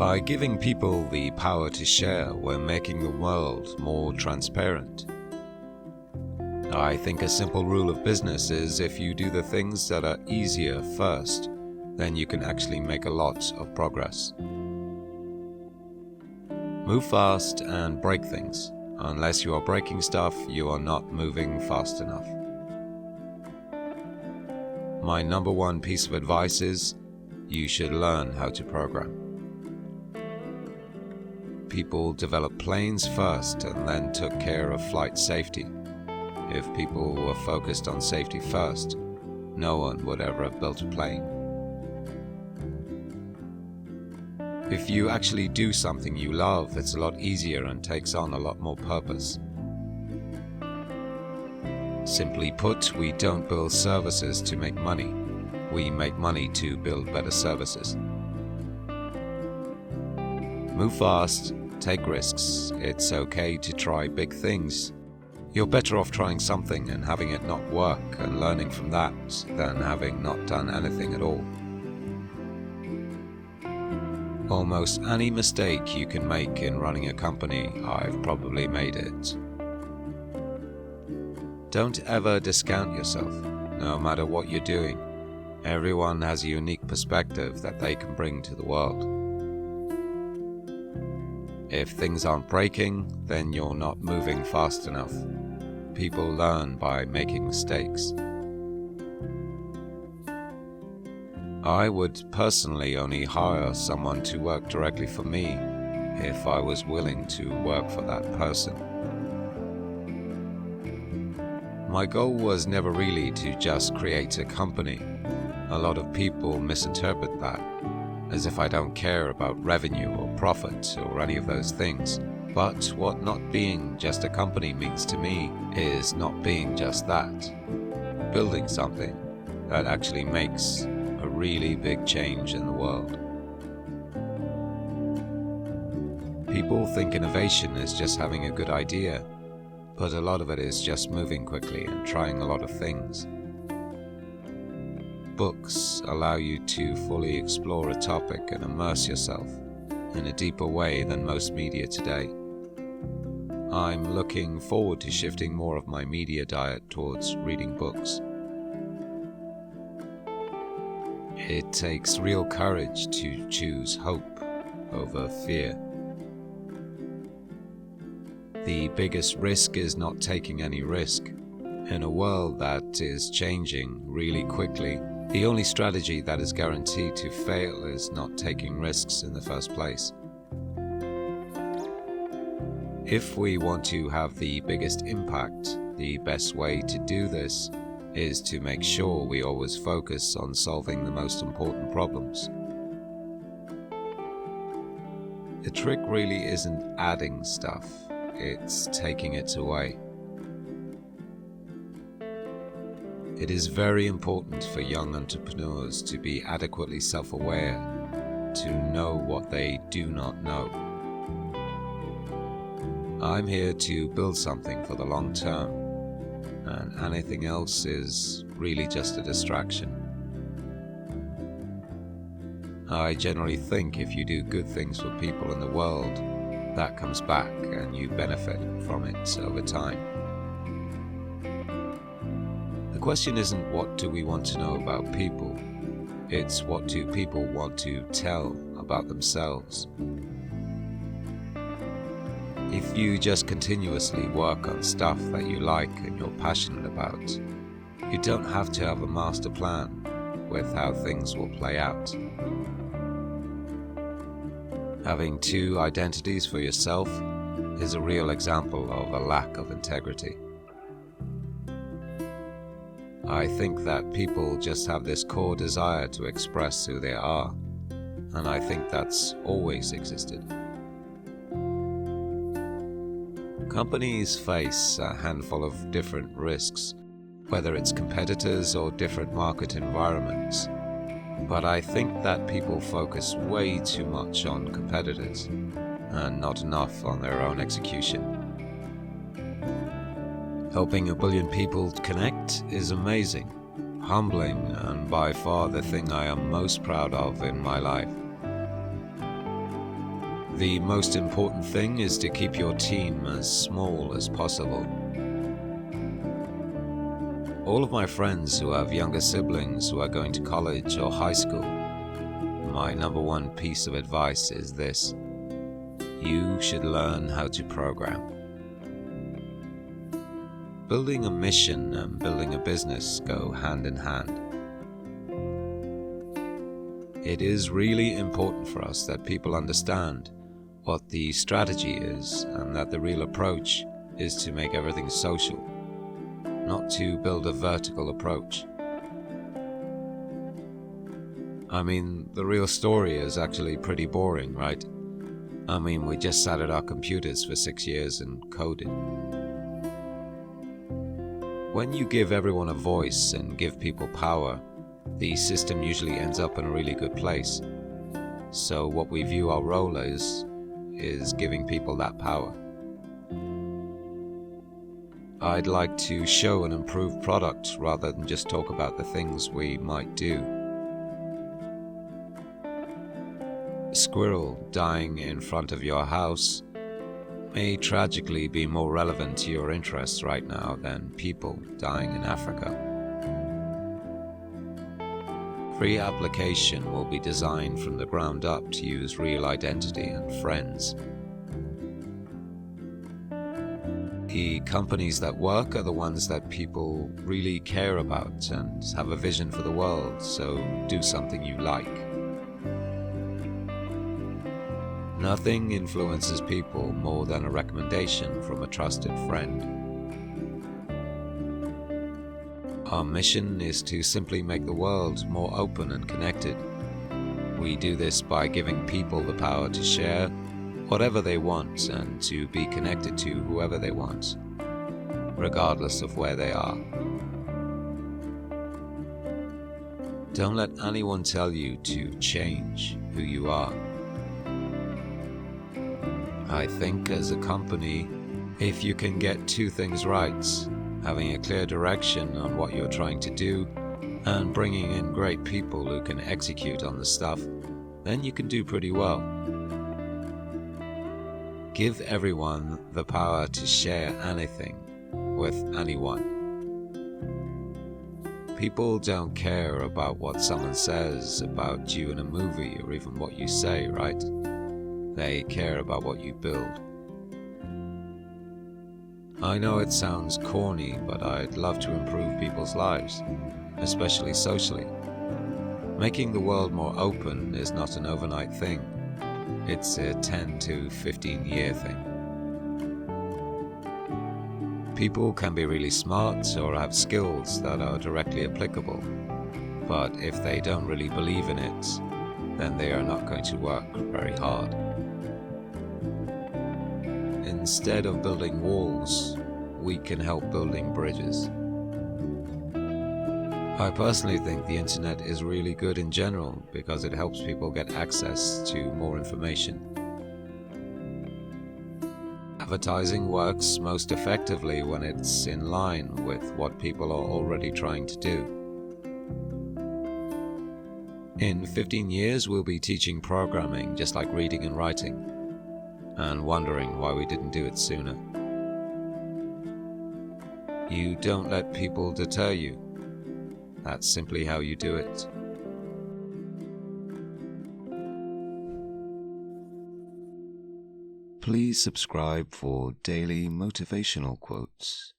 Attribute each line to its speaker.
Speaker 1: By giving people the power to share, we're making the world more transparent. I think a simple rule of business is if you do the things that are easier first, then you can actually make a lot of progress. Move fast and break things. Unless you are breaking stuff, you are not moving fast enough. My number one piece of advice is, you should learn how to program. People developed planes first and then took care of flight safety. If people were focused on safety first, no one would ever have built a plane. If you actually do something you love, it's a lot easier and takes on a lot more purpose. Simply put, we don't build services to make money. We make money to build better services. Move fast, take risks. It's okay to try big things. You're better off trying something and having it not work and learning from that than having not done anything at all. Almost any mistake you can make in running a company, I've probably made it. Don't ever discount yourself, no matter what you're doing. Everyone has a unique perspective that they can bring to the world. If things aren't breaking, then you're not moving fast enough. People learn by making mistakes. I would personally only hire someone to work directly for me if I was willing to work for that person. My goal was never really to just create a company. A lot of people misinterpret that as if I don't care about revenue or profit or any of those things. But what not being just a company means to me is not being just that. Building something that actually makes a really big change in the world. People think innovation is just having a good idea, but a lot of it is just moving quickly and trying a lot of things. Books allow you to fully explore a topic and immerse yourself in a deeper way than most media today. I'm looking forward to shifting more of my media diet towards reading books. It takes real courage to choose hope over fear. The biggest risk is not taking any risk. In a world that is changing really quickly, the only strategy that is guaranteed to fail is not taking risks in the first place. If we want to have the biggest impact, the best way to do this is to make sure we always focus on solving the most important problems. The trick really isn't adding stuff, it's taking it away. It is very important for young entrepreneurs to be adequately self-aware, to know what they do not know. I'm here to build something for the long term, and anything else is really just a distraction. I generally think if you do good things for people in the world, that comes back and you benefit from it over time. The question isn't what do we want to know about people, it's what do people want to tell about themselves. If you just continuously work on stuff that you like and you're passionate about, you don't have to have a master plan with how things will play out. Having two identities for yourself is a real example of a lack of integrity. I think that people just have this core desire to express who they are, and I think that's always existed. Companies face a handful of different risks, whether it's competitors or different market environments, but I think that people focus way too much on competitors and not enough on their own execution. Helping 1 billion people connect is amazing, humbling, and by far the thing I am most proud of in my life. The most important thing is to keep your team as small as possible. All of my friends who have younger siblings who are going to college or high school, my number one piece of advice is this: you should learn how to program. Building a mission and building a business go hand in hand. It is really important for us that people understand what the strategy is and that the real approach is to make everything social, not to build a vertical approach. I mean, the real story is actually pretty boring, right? I mean, we just sat at our computers for 6 years and coded. When you give everyone a voice and give people power, the system usually ends up in a really good place. So what we view our role as is giving people that power. I'd like to show an improved product rather than just talk about the things we might do. A squirrel dying in front of your house may tragically be more relevant to your interests right now than people dying in Africa. Free application will be designed from the ground up to use real identity and friends. The companies that work are the ones that people really care about and have a vision for the world, so do something you like. Nothing influences people more than a recommendation from a trusted friend. Our mission is to simply make the world more open and connected. We do this by giving people the power to share whatever they want and to be connected to whoever they want, regardless of where they are. Don't let anyone tell you to change who you are. I think as a company, if you can get two things right, having a clear direction on what you're trying to do and bringing in great people who can execute on the stuff, then you can do pretty well. Give everyone the power to share anything with anyone. People don't care about what someone says about you in a movie or even what you say, right? They care about what you build. I know it sounds corny, but I'd love to improve people's lives, especially socially. Making the world more open is not an overnight thing. It's a 10 to 15 year thing. People can be really smart or have skills that are directly applicable, but if they don't really believe in it, then they are not going to work very hard. Instead of building walls, we can help building bridges. I personally think the internet is really good in general because it helps people get access to more information. Advertising works most effectively when it's in line with what people are already trying to do. In 15 years, we'll be teaching programming just like reading and writing, and wondering why we didn't do it sooner. You don't let people deter you. That's simply how you do it. Please subscribe for daily motivational quotes.